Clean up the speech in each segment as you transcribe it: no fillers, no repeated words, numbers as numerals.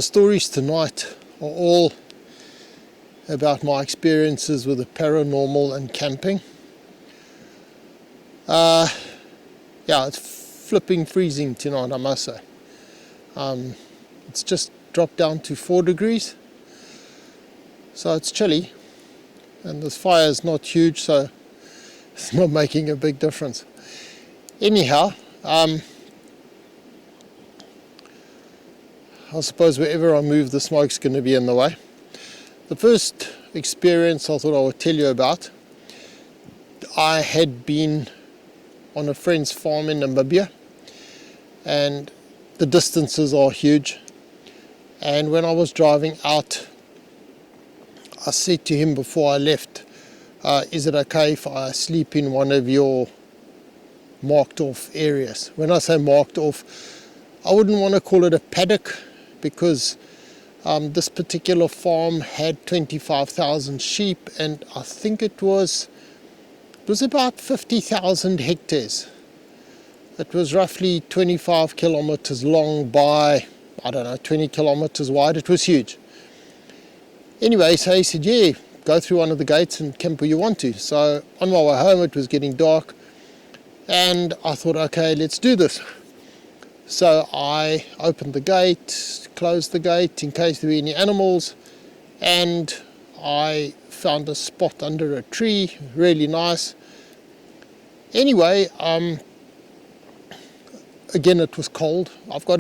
the stories tonight are all about my experiences with the paranormal and camping. Yeah, it's flipping freezing tonight, I must say. It's just dropped down to 4 degrees, so it's chilly, and this fire is not huge, so it's not making a big difference. Anyhow, I suppose wherever I move, the smoke's going to be in the way. The first experience I thought I would tell you about, I had been on a friend's farm in Namibia, and the distances are huge. And when I was driving out, I said to him before I left, is it okay if I sleep in one of your marked off areas? When I say marked off, I wouldn't want to call it a paddock, because this particular farm had 25,000 sheep, and I think it was about 50,000 hectares. It was roughly 25 kilometers long by, 20 kilometers wide. It was huge. Anyway, so he said, yeah, go through one of the gates and camp where you want to. So on my way home, it was getting dark, and I thought, okay, let's do this. So I opened the gate, closed the gate in case there were any animals, and I found a spot under a tree, really nice. Anyway, again, it was cold. I've got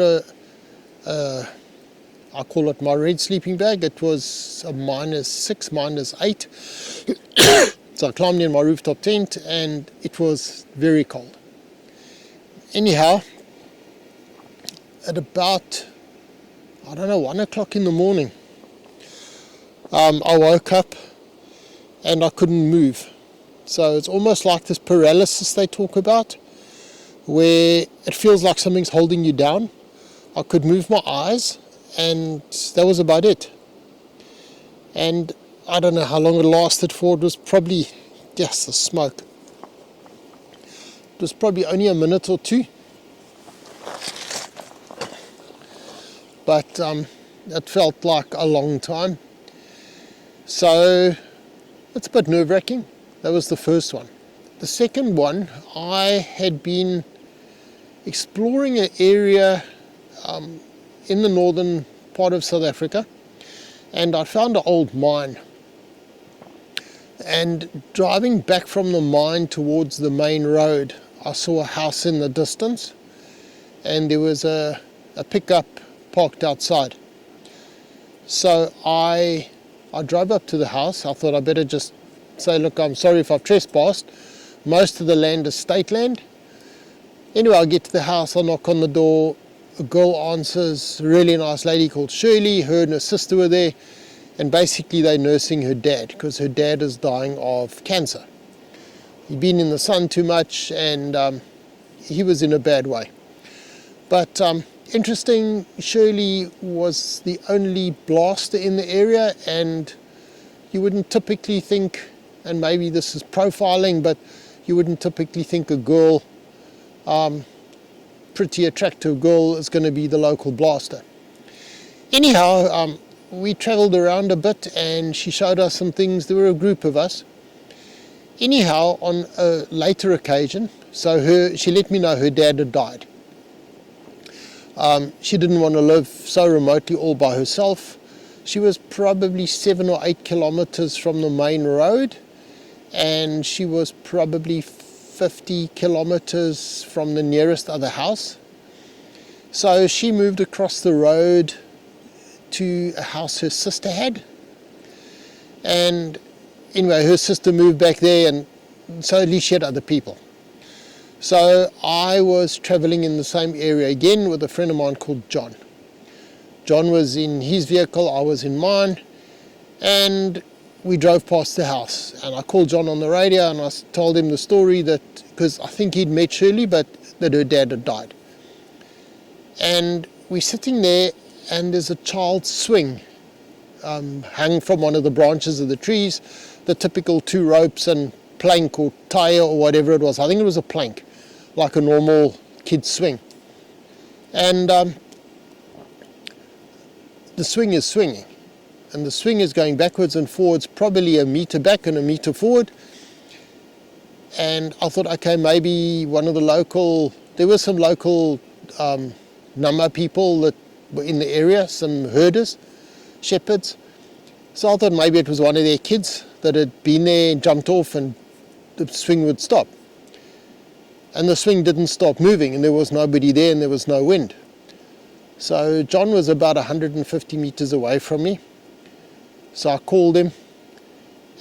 I call it my red sleeping bag. It was a -6, -8. So I climbed in my rooftop tent, and it was very cold. Anyhow, at about, 1 o'clock in the morning, I woke up and I couldn't move. So it's almost like this paralysis they talk about, where it feels like something's holding you down. I could move my eyes, and that was about it. And I don't know how long it lasted for. It was probably, yes, the smoke. It was probably only a minute or two. But it felt like a long time. So it's a bit nerve-wracking. That was the first one. The second one, I had been exploring an area in the northern part of South Africa, and I found an old mine. And driving back from the mine towards the main road, I saw a house in the distance, and there was a pickup parked outside. So I drove up to the house. I thought I better just say, look, I'm sorry if I've trespassed. Most of the land is state land. Anyway, I get to the house, I knock on the door. A girl answers, a really nice lady called Shirley. Her and her sister were there, and basically they're nursing her dad, because her dad is dying of cancer. He'd been in the sun too much, and he was in a bad way. But interesting, Shirley was the only blaster in the area, and you wouldn't typically think, and maybe this is profiling, but you wouldn't typically think a girl, pretty attractive girl, is going to be the local blaster. Anyhow, we travelled around a bit, and she showed us some things. There were a group of us. Anyhow, on a later occasion, she let me know her dad had died. She didn't want to live so remotely all by herself. She was probably 7 or 8 kilometers from the main road, and she was probably 50 kilometers from the nearest other house. So she moved across the road to a house her sister had. And anyway, her sister moved back there, and so at least she had other people. So I was traveling in the same area again with a friend of mine called John. John was in his vehicle, I was in mine, and we drove past the house. And I called John on the radio, and I told him the story that, because I think he'd met Shirley, but that her dad had died. And we're sitting there, and there's a child's swing hung from one of the branches of the trees, the typical 2 ropes and plank or tire or whatever it was. I think it was a plank, like a normal kid's swing. And the swing is swinging, and the swing is going backwards and forwards, probably a meter back and a meter forward. And I thought, okay, maybe one of the local, there were some local Nama people that were in the area, some herders, shepherds. So I thought maybe it was one of their kids that had been there and jumped off and the swing would stop. And the swing didn't stop moving, and there was nobody there and there was no wind. So John was about 150 meters away from me. So I called him,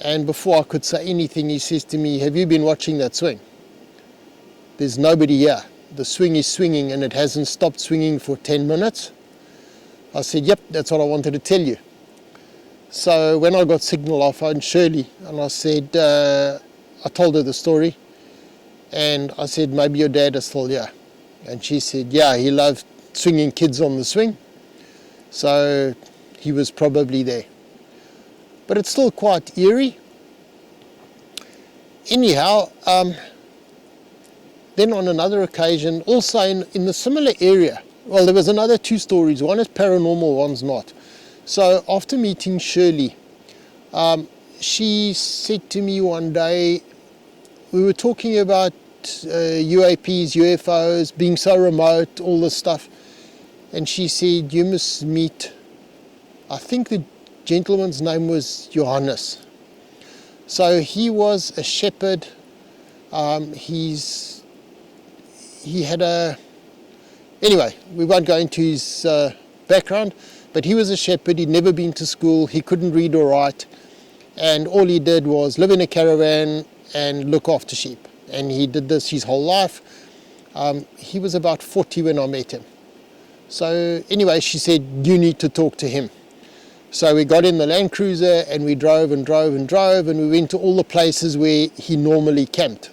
and before I could say anything, he says to me, "Have you been watching that swing? There's nobody here. The swing is swinging and it hasn't stopped swinging for 10 minutes. I said, "Yep, that's what I wanted to tell you." So when I got signal, I phoned Shirley and I said, I told her the story, and I said, "Maybe your dad is still here." And she said, "Yeah, he loved swinging kids on the swing, so he was probably there." But it's still quite eerie. Anyhow, then on another occasion, also in the similar area, well, there was another two stories. One is paranormal, one's not. So after meeting Shirley, she said to me one day, we were talking about UAPs, UFOs, being so remote, all this stuff. And she said, "You must meet," I think the gentleman's name was Johannes. So he was a shepherd. He had a, anyway, we won't go into his background, but he was a shepherd. He'd never been to school. He couldn't read or write. And all he did was live in a caravan and look after sheep. And he did this his whole life. He was about 40 when I met him. So anyway, she said, "You need to talk to him." So we got in the Land Cruiser and we drove and drove and drove, and we went to all the places where he normally camped.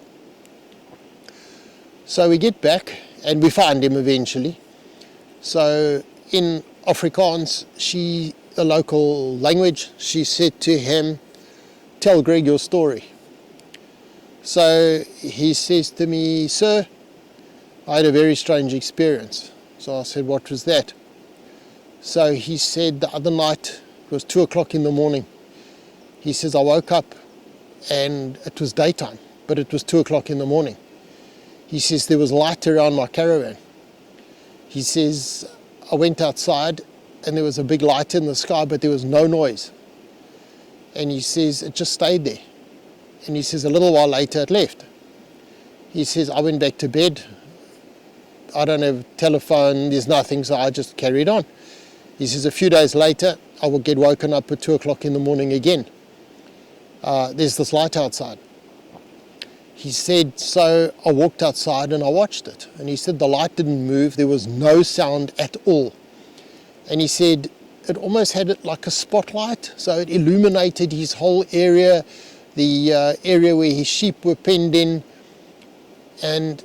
So we get back and we find him eventually. So in Afrikaans, the local language, she said to him, "Tell Greg your story." So he says to me, "Sir, I had a very strange experience." So I said, "What was that?" So he said, "The other night, it was 2 o'clock in the morning. He says, I woke up and it was daytime, but it was 2 o'clock in the morning. He says, there was light around my caravan. He says, I went outside and there was a big light in the sky, but there was no noise. And he says, it just stayed there. And he says, a little while later it left. He says, I went back to bed. I don't have a telephone, there's nothing, so I just carried on. He says, a few days later, I will get woken up at 2 o'clock in the morning again. There's this light outside. He said, so I walked outside and I watched it. And he said, the light didn't move, there was no sound at all. And he said, it almost had it like a spotlight, so it illuminated his whole area, the area where his sheep were penned in, and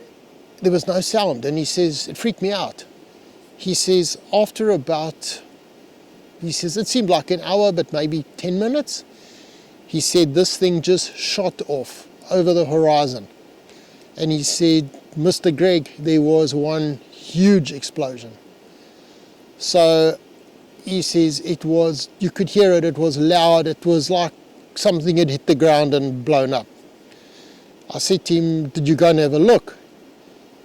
there was no sound. And he says, it freaked me out. He says, after about, he says, it seemed like an hour, but maybe 10 minutes. He said, this thing just shot off over the horizon. And he said, Mr. Greg, there was one huge explosion. So he says, it was, you could hear it, it was loud, it was like something had hit the ground and blown up. I said to him, did you go and have a look?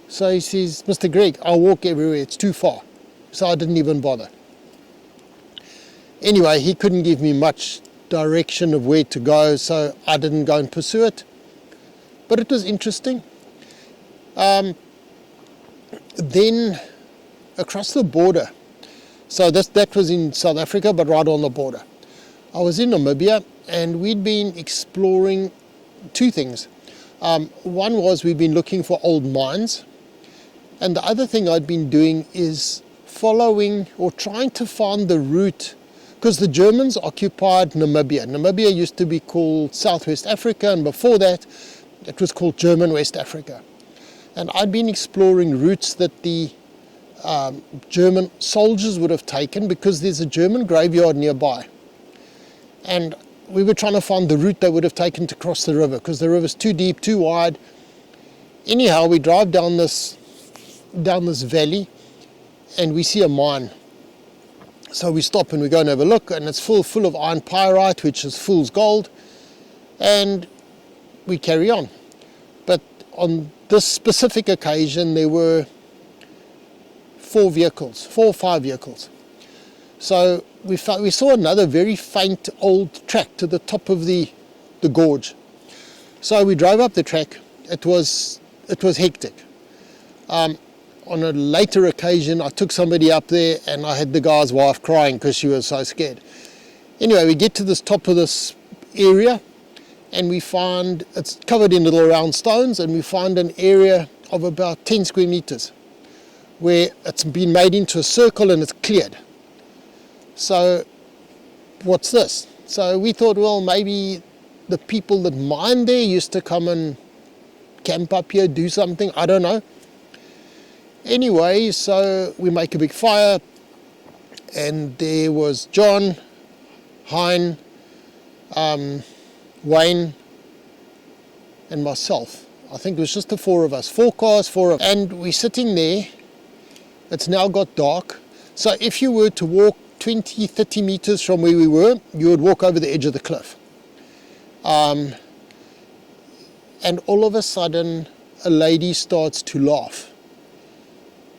So he says, Mr. Greg, I walk everywhere, it's too far. So I didn't even bother. Anyway, he couldn't give me much direction of where to go, so I didn't go and pursue it. But it was interesting. Then across the border, so that was in South Africa, but right on the border. I was in Namibia, and we'd been exploring two things. One was we'd been looking for old mines, and the other thing I'd been doing is following or trying to find the route, because the Germans occupied Namibia. Namibia used to be called Southwest Africa, and before that, it was called German West Africa. And I'd been exploring routes that the German soldiers would have taken, because there's a German graveyard nearby. And we were trying to find the route they would have taken to cross the river, because the river's too deep, too wide. Anyhow, we drive down this valley, and we see a mine. So we stop and we go and have a look, and it's full of iron pyrite, which is fool's gold, and we carry on. But on this specific occasion, there were 4 or 5 vehicles. So we saw another very faint old track to the top of the gorge. So we drove up the track. It was hectic. On a later occasion, I took somebody up there and I had the guy's wife crying because she was so scared. Anyway, we get to this top of this area and we find it's covered in little round stones, and we find an area of about 10 square meters where it's been made into a circle and it's cleared. So what's this? So we thought, well, maybe the people that mine there used to come and camp up here, do something, I don't know. Anyway, so we make a big fire, and there was John, Hein, Wayne, and myself. I think it was just the 4 of us, 4 cars, 4 of us. And we're sitting there. It's now got dark. So if you were to walk 20, 30 meters from where we were, you would walk over the edge of the cliff. And all of a sudden, a lady starts to laugh.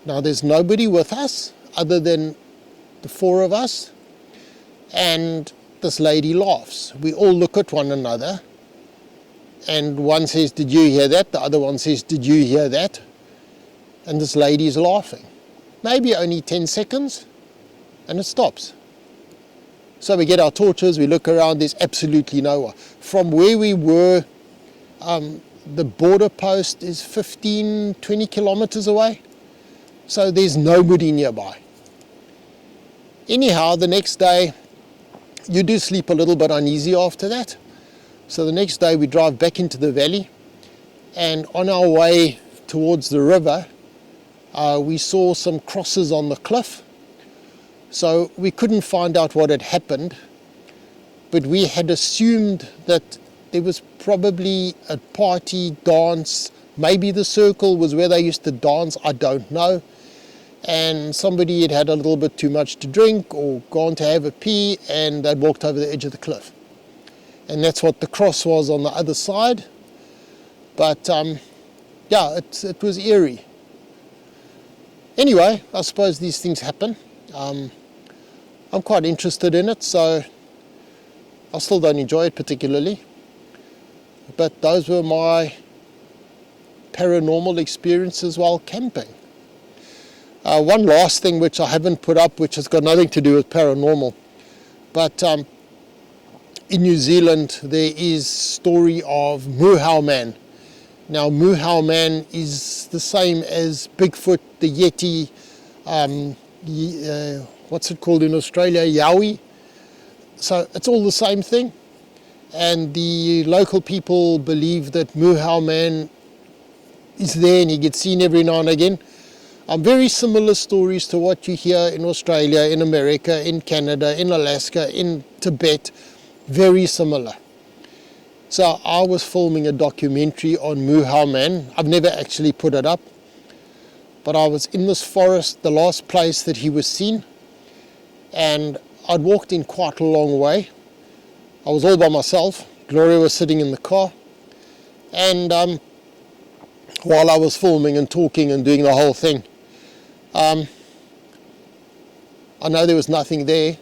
Now, there's nobody with us other than the 4 of us, and this lady laughs. We all look at one another, and one says, "Did you hear that?" The other one says, "Did you hear that?" And this lady is laughing. Maybe only 10 seconds, and it stops. So we get our torches, we look around, there's absolutely no one. From where we were, the border post is 15, 20 kilometers away. So there's nobody nearby. Anyhow, the next day, you do sleep a little bit uneasy after that. So the next day we drive back into the valley, and on our way towards the river, we saw some crosses on the cliff. So we couldn't find out what had happened, but we had assumed that there was probably a party, dance, maybe the circle was where they used to dance, I don't know. And somebody had had a little bit too much to drink or gone to have a pee, and they'd walked over the edge of the cliff. And that's what the cross was on the other side. But yeah, it was eerie. Anyway, I suppose these things happen. I'm quite interested in it, so I still don't enjoy it particularly. But those were my paranormal experiences while camping. One last thing which I haven't put up, which has got nothing to do with paranormal, but in New Zealand there is story of Moohau Man. Now Moohau Man is the same as Bigfoot, the Yeti, what's it called in Australia, Yowie. So it's all the same thing, and the local people believe that Moohau Man is there and he gets seen every now and again. Very similar stories to what you hear in Australia, in America, in Canada, in Alaska, in Tibet, very similar. So I was filming a documentary on Moohau Man. I've never actually put it up, but I was in this forest, the last place that he was seen, and I'd walked in quite a long way. I was all by myself. Gloria was sitting in the car, and while I was filming and talking and doing the whole thing, I know there was nothing there,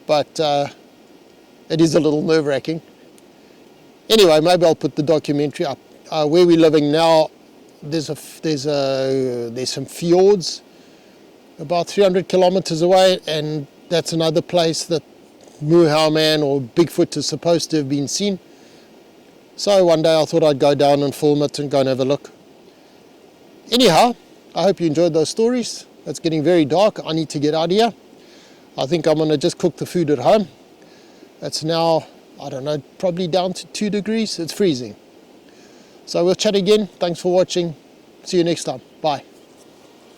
but it is a little nerve-wracking. Anyway, maybe I'll put the documentary up. Where we're living now, there's some fjords about 300 kilometers away, and that's another place that Moohau Man or Bigfoot is supposed to have been seen. So one day I thought I'd go down and film it and go and have a look. Anyhow, I hope you enjoyed those stories. It's getting very dark. I need to get out of here. I think I'm going to just cook the food at home. It's now, I don't know, probably down to 2 degrees. It's freezing. So we'll chat again. Thanks for watching. See you next time. Bye.